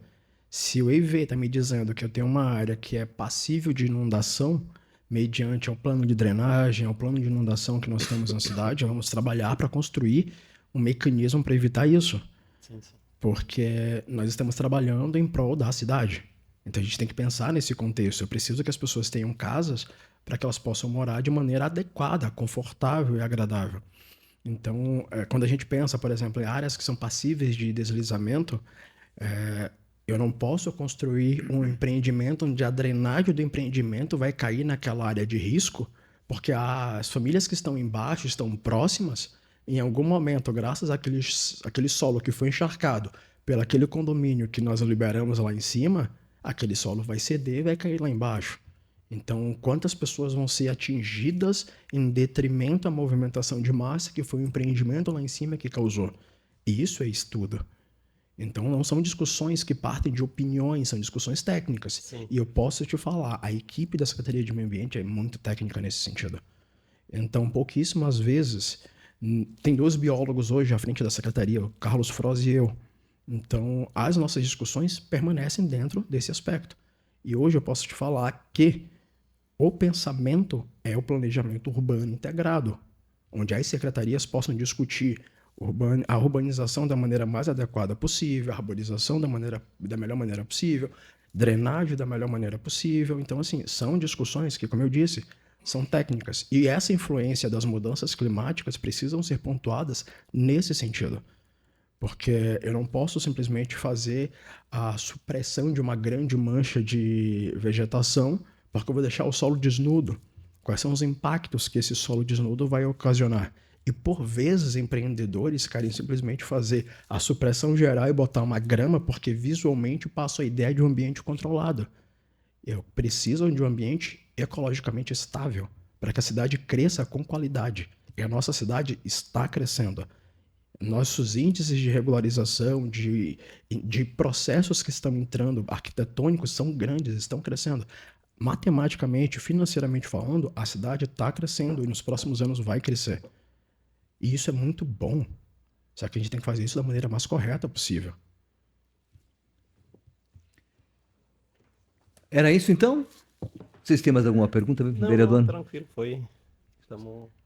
S2: Se o EIV está me dizendo que eu tenho uma área que é passível de inundação, mediante ao plano de drenagem, ao plano de inundação que nós temos na cidade, vamos trabalhar para construir um mecanismo para evitar isso.
S4: Sim, sim.
S2: Porque nós estamos trabalhando em prol da cidade. Então a gente tem que pensar nesse contexto. Eu preciso que as pessoas tenham casas para que elas possam morar de maneira adequada, confortável e agradável. Então, quando a gente pensa, por exemplo, em áreas que são passíveis de deslizamento, eu não posso construir um empreendimento onde a drenagem do empreendimento vai cair naquela área de risco, porque as famílias que estão embaixo, estão próximas, em algum momento, graças àquele solo que foi encharcado pelo aquele condomínio que nós liberamos lá em cima, aquele solo vai ceder e vai cair lá embaixo. Então, quantas pessoas vão ser atingidas em detrimento à movimentação de massa que foi o empreendimento lá em cima que causou? E isso é estudo. Então, não são discussões que partem de opiniões, são discussões técnicas.
S4: Sim.
S2: E eu posso te falar, a equipe da Secretaria de Meio Ambiente é muito técnica nesse sentido. Então, pouquíssimas vezes, tem 2 biólogos hoje à frente da Secretaria, o Carlos Froz e eu. Então, as nossas discussões permanecem dentro desse aspecto. E hoje eu posso te falar que o pensamento é o planejamento urbano integrado, onde as secretarias possam discutir a urbanização da maneira mais adequada possível, a arborização da melhor maneira possível, drenagem da melhor maneira possível. Então, assim, são discussões que, como eu disse, são técnicas. E essa influência das mudanças climáticas precisam ser pontuadas nesse sentido. Porque eu não posso simplesmente fazer a supressão de uma grande mancha de vegetação porque eu vou deixar o solo desnudo. Quais são os impactos que esse solo desnudo vai ocasionar? E por vezes empreendedores querem simplesmente fazer a supressão geral e botar uma grama porque visualmente passa a ideia de um ambiente controlado. Eu preciso de um ambiente ecologicamente estável para que a cidade cresça com qualidade. E a nossa cidade está crescendo. Nossos índices de regularização, de processos que estão entrando, arquitetônicos, são grandes, estão crescendo. Matematicamente, financeiramente falando, a cidade está crescendo e nos próximos anos vai crescer. E isso é muito bom. Só que a gente tem que fazer isso da maneira mais correta possível.
S1: Era isso então? Vocês têm mais alguma pergunta, vereador?
S4: Não, tranquilo, foi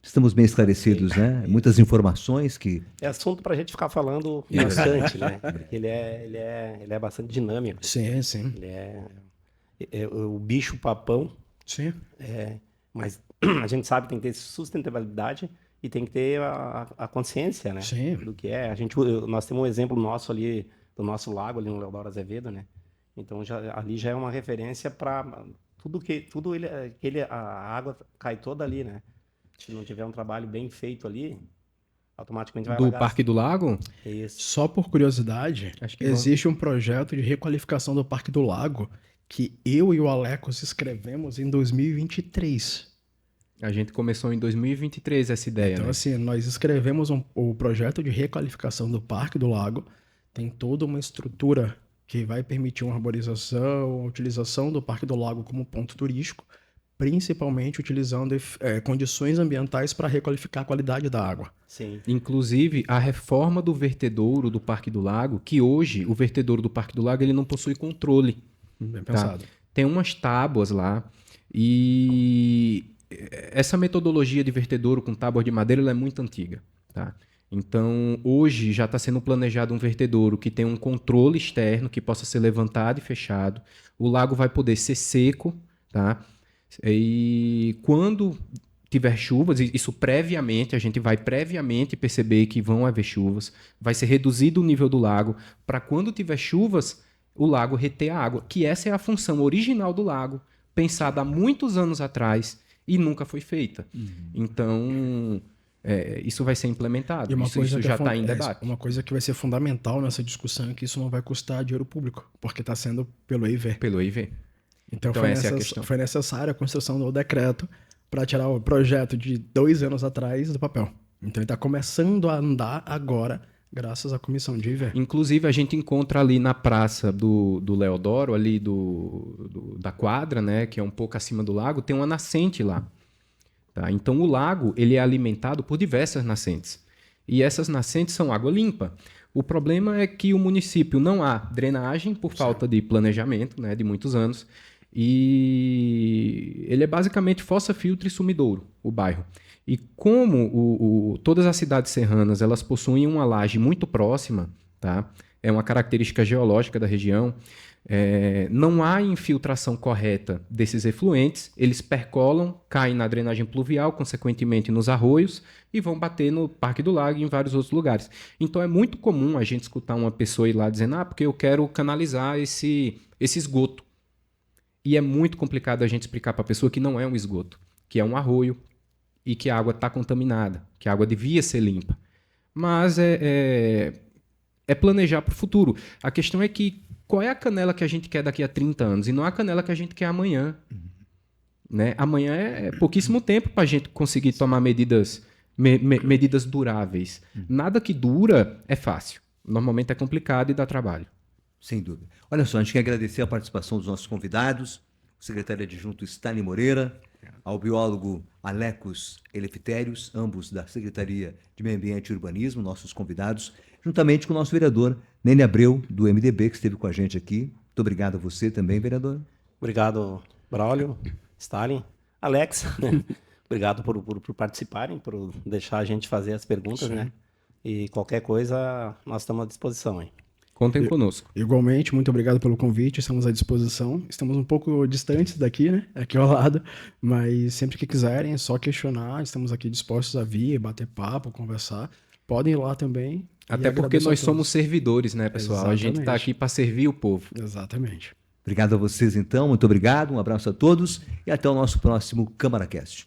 S1: Estamos bem esclarecidos, né? Muitas informações que...
S4: É assunto para a gente ficar falando bastante, né? Porque ele é bastante dinâmico.
S2: Sim, sim.
S4: Ele é o bicho papão,
S2: Sim.
S4: mas a gente sabe que tem que ter sustentabilidade e tem que ter a consciência, né?
S2: Sim.
S4: Do que é. Nós temos um exemplo nosso ali, do nosso lago ali no Leodoro Azevedo, né? Então ali já é uma referência para a água cai toda ali, né? Se não tiver um trabalho bem feito ali, automaticamente vai
S3: Do
S4: alagar.
S3: Parque do Lago?
S4: É isso.
S2: Só por curiosidade,
S3: Acho que
S2: existe um projeto de requalificação do Parque do Lago que eu e o Alecos escrevemos em 2023.
S3: A gente começou em 2023 essa ideia,
S2: Então,
S3: né?
S2: assim, nós escrevemos o projeto de requalificação do Parque do Lago. Tem toda uma estrutura que vai permitir uma arborização, a utilização do Parque do Lago como ponto turístico, principalmente utilizando condições ambientais para requalificar a qualidade da água.
S4: Sim.
S3: Inclusive, a reforma do vertedouro do Parque do Lago, que hoje o vertedouro do Parque do Lago ele não possui controle.
S2: Bem pensado.
S3: Tem umas tábuas lá e essa metodologia de vertedouro com tábua de madeira ela é muito antiga. Tá? Então, hoje já está sendo planejado um vertedouro que tem um controle externo que possa ser levantado e fechado. O lago vai poder ser seco, tá? E quando tiver chuvas, isso previamente, a gente vai previamente perceber que vão haver chuvas, vai ser reduzido o nível do lago, para quando tiver chuvas, o lago reter a água, que essa é a função original do lago, pensada há muitos anos atrás e nunca foi feita. Então, isso vai ser implementado, isso já está em debate.
S2: Uma coisa que vai ser fundamental nessa discussão é que isso não vai custar dinheiro público, porque está sendo pelo EIV.
S3: Pelo EIV.
S2: Então
S3: essa é a questão.
S2: foi necessária a construção do decreto para tirar o projeto de 2 anos atrás do papel. Então ele está começando a andar agora, graças à comissão de EIV.
S3: Inclusive, a gente encontra ali na praça do Leodoro, ali da quadra, né, que é um pouco acima do lago, tem uma nascente lá. Tá? Então, o lago ele é alimentado por diversas nascentes. E essas nascentes são água limpa. O problema é que o município não há drenagem por falta de planejamento, né, de muitos anos. E ele é basicamente fossa, filtro e sumidouro, o bairro. E como todas as cidades serranas elas possuem uma laje muito próxima, tá? É uma característica geológica da região, não há infiltração correta desses efluentes, eles percolam, caem na drenagem pluvial, consequentemente nos arroios, e vão bater no Parque do Lago e em vários outros lugares. Então é muito comum a gente escutar uma pessoa ir lá dizendo porque eu quero canalizar esse esgoto. E é muito complicado a gente explicar para a pessoa que não é um esgoto, que é um arroio e que a água está contaminada, que a água devia ser limpa. Mas é planejar para o futuro. A questão é que qual é a canela que a gente quer daqui a 30 anos e não a canela que a gente quer amanhã. Né? Amanhã é pouquíssimo tempo para a gente conseguir tomar medidas duráveis. Nada que dura é fácil. Normalmente é complicado e dá trabalho.
S1: Sem dúvida. Olha só, a gente quer agradecer a participação dos nossos convidados, o secretário adjunto Stanley Moreira, ao biólogo Alecos Eleftherios, ambos da Secretaria de Meio Ambiente e Urbanismo, nossos convidados, juntamente com o nosso vereador Nene Abreu, do MDB, que esteve com a gente aqui. Muito obrigado a você também, vereador.
S4: Obrigado, Braulio, Stalin, Alex. Obrigado por participarem, por deixar a gente fazer as perguntas, né? E qualquer coisa, nós estamos à disposição, hein?
S3: Contem conosco.
S2: Igualmente, muito obrigado pelo convite, estamos à disposição. Estamos um pouco distantes daqui, né? Aqui ao lado, mas sempre que quiserem, é só questionar. Estamos aqui dispostos a vir, bater papo, conversar. Podem ir lá também.
S3: Até porque nós somos servidores, né, pessoal? Exatamente. A gente está aqui para servir o povo.
S2: Exatamente.
S1: Obrigado a vocês, então. Muito obrigado. Um abraço a todos e até o nosso próximo CâmaraCast.